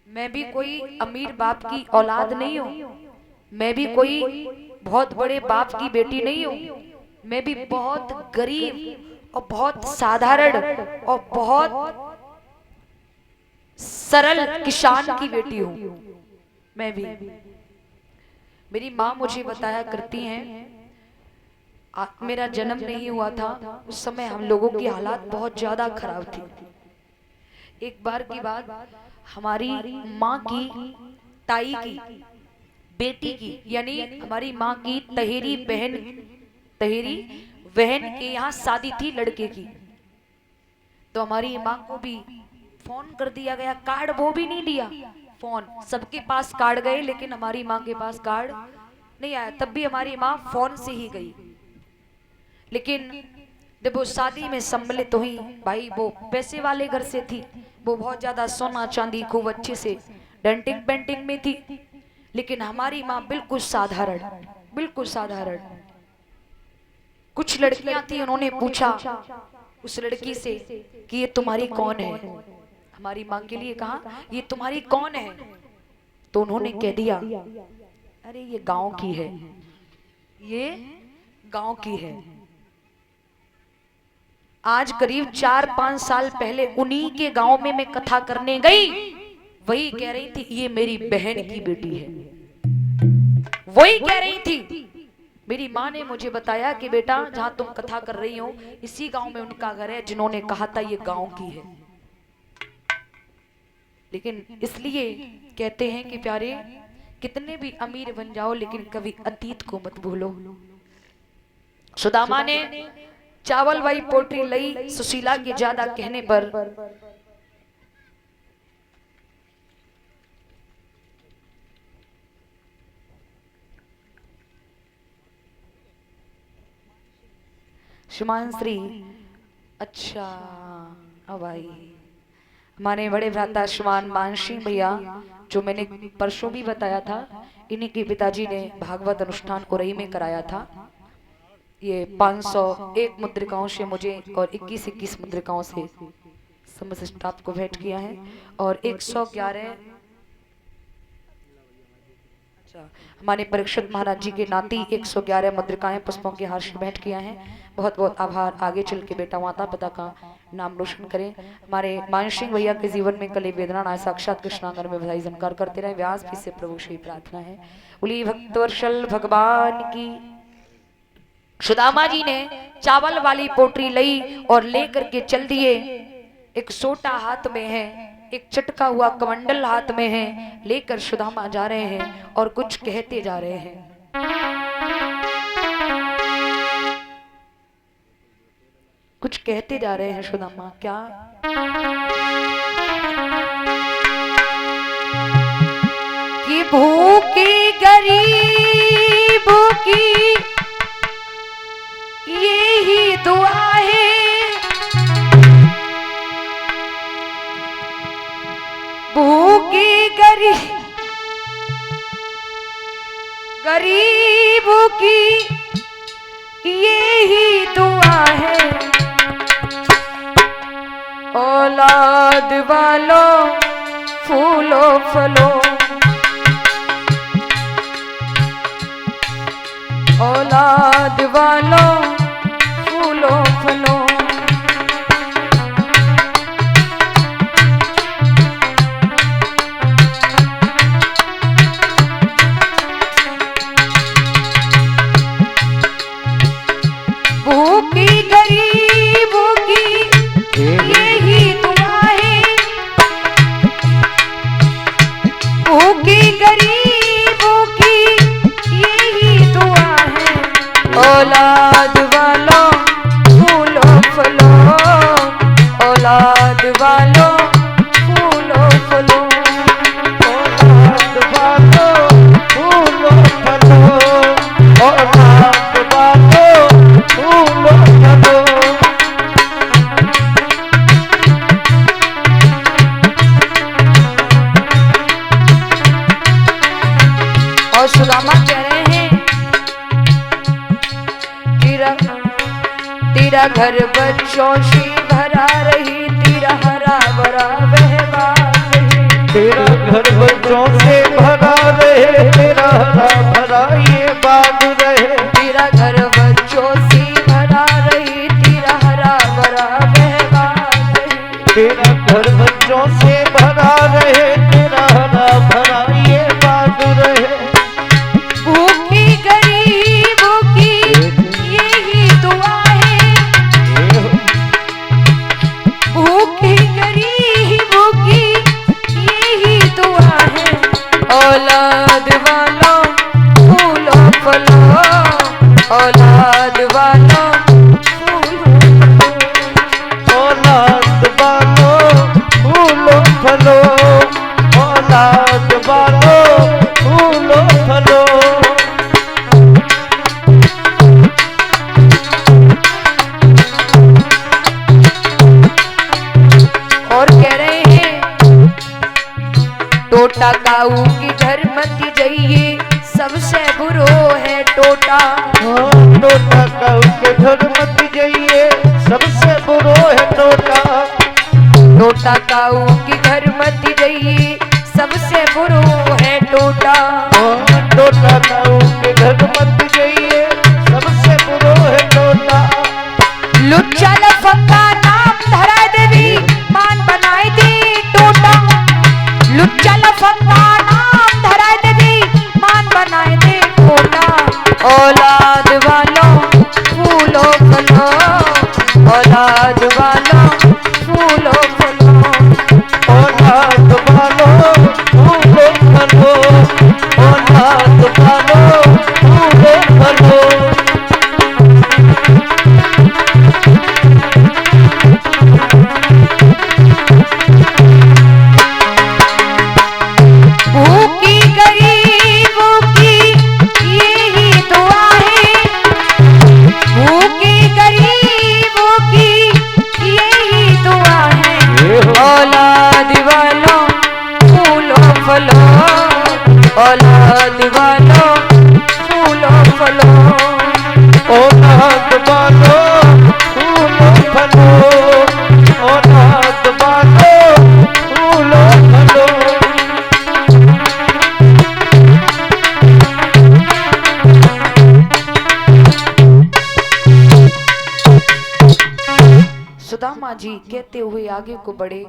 मैं भी कोई अमीर बाप की औलाद नहीं हूँ, मैं भी कोई बहुत बड़े बाप की बेटी नहीं हूँ, मैं भी बहुत गरीब और बहुत साधारण और बहुत सरल किसान की बेटी हूँ। मैं भी, मेरी माँ मुझे बताया करती हैं, मेरा जन्म नहीं हुआ था उस समय हम लोगों की हालात बहुत ज्यादा खराब थी। एक बार की बात, हमारी माँ की ताई की बेटी की, यानी हमारी माँ की तहेरी बहन के यहाँ शादी थी लड़के की। तो हमारी माँ को भी फोन कर दिया गया, कार्ड वो भी नहीं दिया, फोन सबके पास कार्ड गए लेकिन हमारी माँ के पास कार्ड नहीं आया। तब भी हमारी माँ फोन से ही गई। लेकिन जब वो शादी में सम्मिलित हुई, भाई वो पैसे वाले घर से थी, वो बहुत ज्यादा सोना चांदी खूब अच्छे से डेंटिंग पेंटिंग में थी, लेकिन हमारी माँ बिल्कुल साधारण, बिल्कुल साधारण। कुछ लड़कियां थी, उन्होंने पूछा उस लड़की से कि ये तुम्हारी कौन है। हमारी माँ के लिए कहा ये तुम्हारी कौन है, तो उन्होंने कह दिया अरे ये गांव की है, ये गांव की है। आज करीब 4-5 साल पहले उन्हीं के गांव में मैं कथा करने गई, वही कह रही थी ये मेरी बहन की बेटी है। वही कह रही थी, मेरी माँ ने मुझे बताया कि बेटा जहां तुम कथा कर रही हो इसी गांव में उनका घर है, जिन्होंने कहा था ये गांव की है। लेकिन इसलिए कहते हैं कि प्यारे, कितने भी अमीर बन जाओ लेकिन कभी अतीत को मत भूलो। सुदामा ने चावल वाली पोटली लई, सुशीला के ज्यादा कहने पर शुमानश्री, अच्छा अब आई हमारे बड़े भ्राता शुमान मानसिंह भैया, जो मैंने परसों भी बताया था, इन्हीं के पिताजी ने भागवत अनुष्ठान उरई में कराया था। ये 501 मुद्रिकाओं से मुझे और 21 मुद्रिकाओं से समस्त स्टाफ को भेंट किया है, और 111 हमारे परीक्षित महाराज जी के नाती 111 मुद्रिकाएं पुष्पों के हार से भेंट किया है। बहुत बहुत आभार। आगे चल के बेटा माता पिता का नाम रोशन करें। हमारे मानसिंह भैया के जीवन में कले वेदना ना साक्षात कृष्णांगन में बधाई जनकार करते रहे। व्यास भी से प्रभु से प्रार्थना है, बोली भक्तवत्सल भगवान की। सुदामा जी ने चावल वाली पोटरी लई और लेकर के चल दिए। एक सोटा हाथ में है, एक चटका हुआ कमंडल हाथ में है, लेकर सुदामा जा रहे हैं और कुछ कहते जा रहे हैं। कुछ कहते जा रहे हैं सुदामा, क्या? कि भूखी गरीबों की यही दुआ है, भूखी गरीबों की यही दुआ है, औलाद वालों फूलो फलो, औलाद वालों फूलो फलो। भूखी गरीबों की यही दुआ है, भूखी गरीबों की यही दुआ है, औलाद वालों फूलो फलो, औलाद वालों फूलो फलो, औलाद वालों फूलो फलो, औलाद वालों फूलो फलो। और सुदामा कह रहे हैं तेरा घर बच्चों से भरा रही, तेरा हरा भरा बहवा रही, तेरा घर भरा रहे, तेरा हरा भरा ये बाग रहे। भूखी गरीबों की यही दुआ है, भूखी गरीबों की यही दुआ है। औलाद वालों फूलो फलो, औलाद वालों औलाद वालो फूलो फलो, औलाद वालो फूलो फलो। और कह रहे हैं टोटा काऊ की घर मत जाइए, सबसे बुरो है टोटा। टोटा काऊ के घर मत जाइए, सबसे बुरो है टोटा। टोटा काऊ की घर मत जाइए, सबसे बुरो है टोटा। टोटा काऊ के घर मत जाइए, सबसे बुरो है टोटा। लुच्चा लफंगा नाम धराए देवी, मान बनाए दे टोटा। लुच्चा लफंगा नाम धराए देवी, मान बनाए दे टोटा। औलाद वालों फूलो फलो, औलाद वालों फूलो फलो, औलाद वालो फूलो फलो, औलाद वालो फूलो फलो। भूखी गरीबों की यही दुआ है, भूखी गरीबों की यही दुआ है। औलाद वालों फूलो फलो, औलाद वालों फूलो फलो। औलाद वालो फूलो फलो, औलाद वालो फूलो फलो। सुदामा जी कहते हुए आगे को बढ़े।